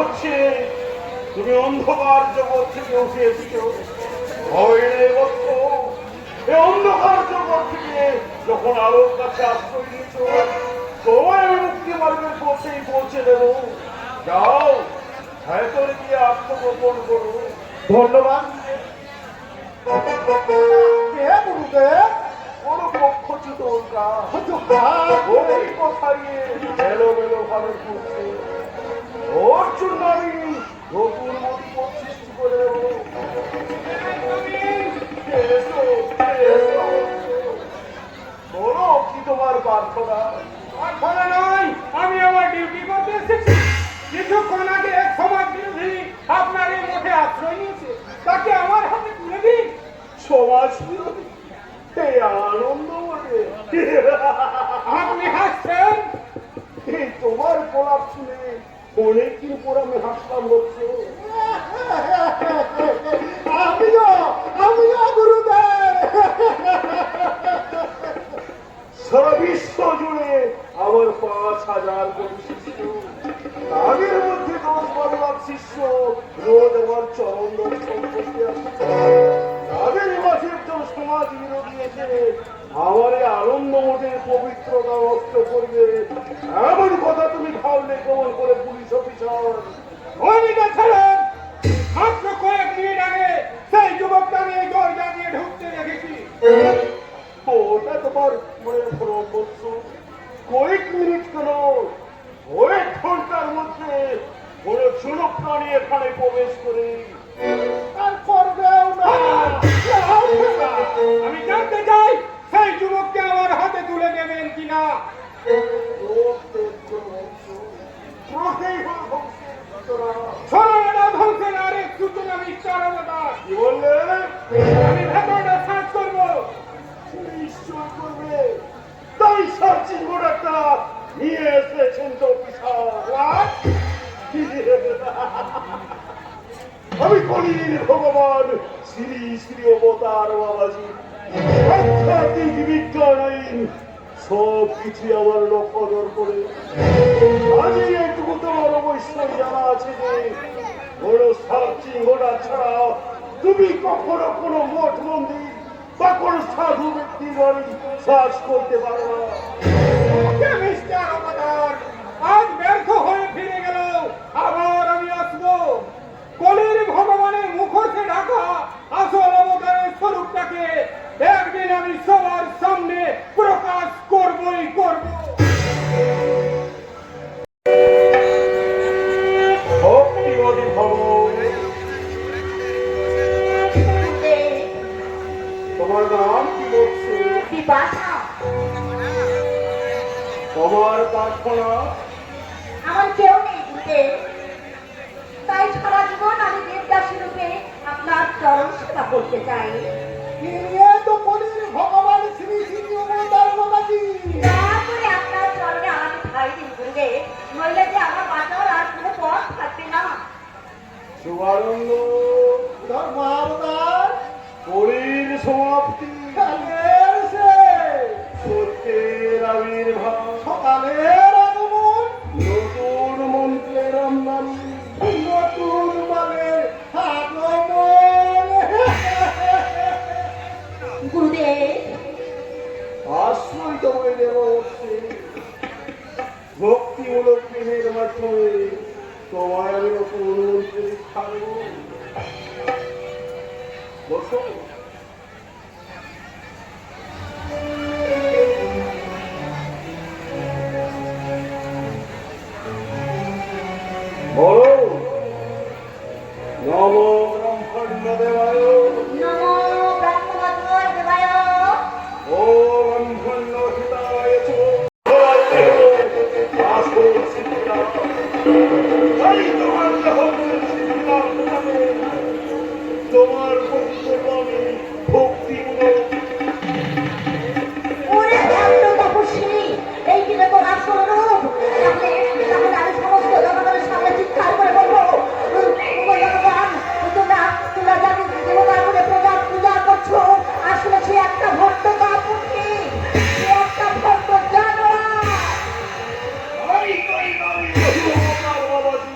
হচ্ছে তুমি অন্ধকার জগৎ থেকে উঠে এসেছো। ভয় নেই বৎস, এই অন্ধকার জগৎ থেকে যখন আলোর কাছে আশ্রয় নিয়েছ, তোমার আমি মুক্তি মার্গের পথেই পৌঁছে দেব। যাও, ভেতরে গিয়ে আত্মগোপন করো। ধন্যবাদ গুরুদেব। কোনো পক্ষচ্যুত কোথায় এলোমেলো ভাবে ঘুরছে। ওর জন্য আমি নতুন মতিপথ সৃষ্টি করে দেব। বলো কি তোমার প্রার্থনা? প্রার্থনা নয়, আমি আমার ডিউটি করতে এসেছি। কিছুক্ষণ আগে এক সমাজ বিরোধী আপনার এই মঠে আশ্রয় নিয়েছে, তাকে আমার হাতে তুলে দিন। সমাজ বিরোধী? আনন্দ বলে আপনি হাসছেন? তোমার গোলাপ শুনে অনেকদিন পর আমি হাসলাম বলছো। আমিও গুরুদেব। সারা বিশ্ব জুড়ে আমার ৫,০০০ কোটি শিষ্য, তাদের মধ্যে ১০-১২ লাখ শিষ্য রোজ আমার চরণ দর্শন করতে আসে। তাদের মাঝে একজন সমাজ বিরোধী এসে আমার এই আনন্দ মঠের পবিত্রতা নষ্ট করবে, এমন কথা তুমি ভাবলে কেমন করে পুলিশ অফিসার? ওইদিকে ছিলেন, মাত্র কয়েক মিনিট আগে সেই যুবকটা আমি এই দরজা দিয়ে ঢুকতে দেখেছি। ওটা তোমার মনের ভ্রম বলছ। কয়েক মিনিট কেন, কয়েক ঘন্টার মধ্যে কোনো চুলক প্রাণী এখানে প্রবেশ করে আর করবেও না। আমি জানতে চাই সেই যুবককে আমার হাতে তুলে দেবেন কিনা। সরলতা ধ্বংসের আরেক সূচনা মিথ্যারতা। কি বললে? আমি ভেতরটা সার্চ করবো। নিশ্চয় করবে। তাই সার্চিং অর্ডারটা নিয়ে এসেছেন তো অফিসার। আমি কলির ভগবান শ্রী শ্রী অবতার বাবাজি, আধ্যাত্মিক বিজ্ঞান আইন সব কিছু আমার লক্ষ্য করে। আজই একটু তোমার অবশ্যই জানা আছে যে কোনো সার্চিং অর্ডার ছাড়া তুমি কখনো কোনো মঠ মন্দির বা কোন সাধু ব্যক্তির বাড়ি সার্চ করতে পারো না। মিস্টার অবতার, আজ ব্যর্থ হয়ে ফিরে গেল, আবার আমি আসবো। কলির ভগবানের মুখোশে ঢাকা আসল অবতারের স্বরূপটাকে একদিন আমি সবার সামনে প্রকাশ করবই করব। ভক্তিবাদী ভগবান, তোমার নাম কি বলছো? তোমার প্রার্থনা? আমার কেউ নেই গুরুদেব, তাই সারা জীবন আমি দেবদাসী রূপে আপনার চরণ সেবা করতে চাই। তো কলির ভগবান শ্রী শ্রী অবতার বাবাজি। তারপরে আপনার চরণে আমি ঠাই দিন গুরুদেব, নইলে যে আমার বাঁচার আর কোনো পথ থাকবে না। শুভানন্দ, ধর্মাবতার কলির সমাপ্তি, কালের শেষ, সত্যের আবির্ভাব, সকালের আগমন, নতুন মন্ত্রের আমদানি, নতুন মানের আগমন। গুরুদেব, আশ্রয় তোমায় দেওয়া হচ্ছে। ভক্তিমূলক প্রেমের মাধ্যমে তোমায় আমি নতুন মন্ত্রে শিক্ষা দেব। বসো। বলো, নম ব্রহ্মণ্য দেবায়, নমো ব্রহ্মমাত্র দেবায়, ও ব্রহ্মণ্য হিতায় চ। আসো সীতা, তাই তোমার দেহকে সীতা নামে তোমার প্রতি আমি ভক্তিমূলক। ওরে ভক্ত তপস্বী, এই দিনে তো আসল রূপ। তাহলে তাহলে আমি সমস্ত জনগণের সামনে চিৎকার করে বলবো, ভগবান, তোমরা তোমরা যাকে দেবতার করে পূজা করছো, আসলে সে একটা ভক্ত কাপুরী, সে একটা ভক্ত জানোয়ার। আমি তাই নারী অবতার বাবাজি।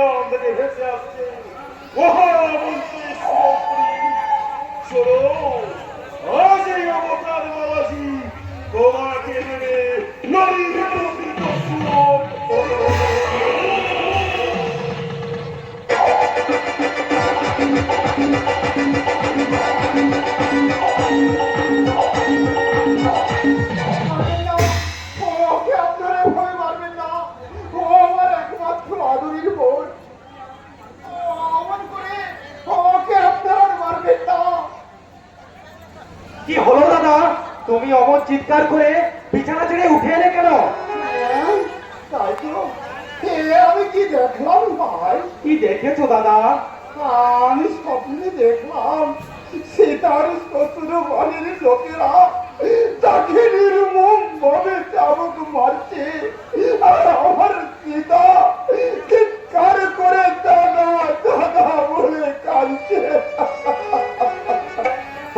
সেখান থেকে ভেসে আসছে মহামন্ত্রী শ্রীমন্ত্রী। শোনো, আজ এই অবতার বাবাজি তোমাকে নেবে নারীর প্রতি দস্যুর। মারবেন না, ওকে আপনারা এভাবে মারবেন না। ও আমার একমাত্র আদরের বোন। অমন করে ওকে আপনারা আর মারবেন না। কি হলো দাদা, তুমি অমন চিৎকার করে বিছানা ছেড়ে উঠে এলে কেন? হ্যাঁ, তাই তো। আমি কি দেখলাম ভাই? কি দেখেছো দাদা? আমি স্বপ্নে দেখলাম সীতার শ্বশুর বাড়ির লোকেরা তাকে নির্মম ভাবে চাবুক মারছে, আর আমার সীতা চিৎকার করে দাদা দাদা বলে কাঁদছে।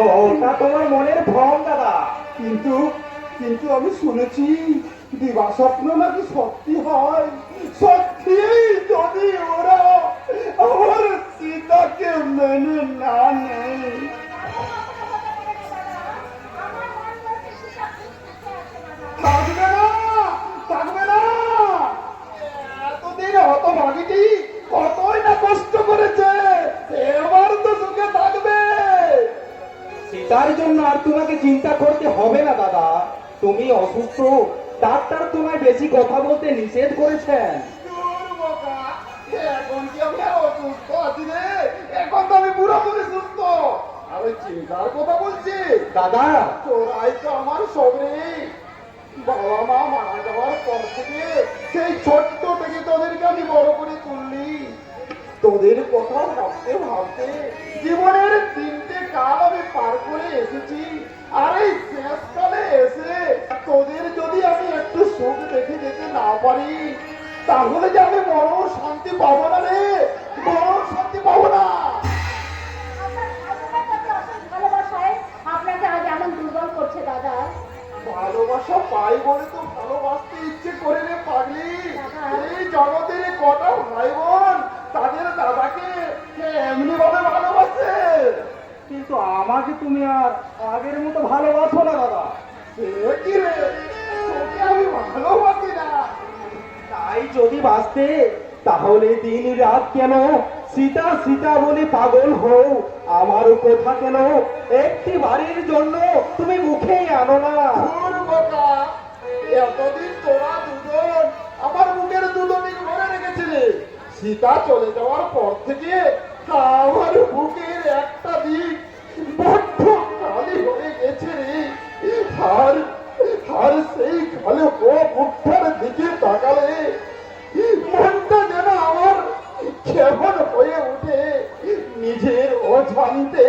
ওটা তোমার মনের ভ্রম দাদা। কিন্তু কিন্তু আমি শুনেছি দিবা স্বপ্ন নাকি সত্যি হয়। সত্যি যদি ওরা আমার সীতাকে মেনে না নেয়। থাকবে না, থাকবে না। এতদিন হতভাগীটি কতই না কষ্ট করেছে, এবার তো সুখে থাকবে। সীতার জন্য আর তোমাকে চিন্তা করতে হবে না দাদা। তুমি অসুস্থ, ডাক্তার তোমায় বেশি কথা বলতে নিষেধ করেছেন। দূর বোকা, এখন কি আমি আর অসুস্থ আছি রে? এখন তো আমি পুরোপুরি সুস্থ। আমি চিন্তার কথা বলছি। দাদা, তোরাই তো আমার সবরে। বাবা মা মারা যাওয়ার পর থেকে সেই ছোট্ট থেকে তোদেরকে আমি বড় করে তুললি। তোদের কথা ভাবতে ভাবতে জীবনের 3টে কাল আমি পার করে এসেছি। আর এই শেষকালে এসে তোদের যদি আমি একটু সুখ দেখে যেতে না পারি, তাহলে যে আমি বড় শান্তি পাবো না রে, বড় শান্তি পাবো না। ভালোবাসায় আপনাকে আজ এমন দুর্বল করছে দাদা। ভালোবাসা পাই বলে তো ভালোবাসতে ইচ্ছে করে রে পাগলি। দাদা। এই জগতের কটা ভাই বোন তাদের দাদাকে এমনি ভাবে ভালোবাসে। কিন্তু আমাকে তুমি আর আগের মতো ভালোবাসো না দাদা। সে কি রে, তোকে আমি ভালোবাসি না। তাই যদি বাঁচতে, তাহলে দিন রাত কেন সীতা সীতা বলে পাগল হও? আমার কথা কেন একটি বাড়ির জন্য তুমি মুখেই আনো না? ধুর বোকা, এতদিন তোরা দুজন আমার মুখের দুধনিক ভরে রেখেছিলে। সীতা চলে যাওয়ার পর থেকে আমার বুকের একটা দিক বড্ড খালি হয়ে গেছে রে। আর আর সেই খালি মুখটার দিকে তাকালে মনটা যেন আমার কেমন হয়ে ওঠে। নিজের অজান্তে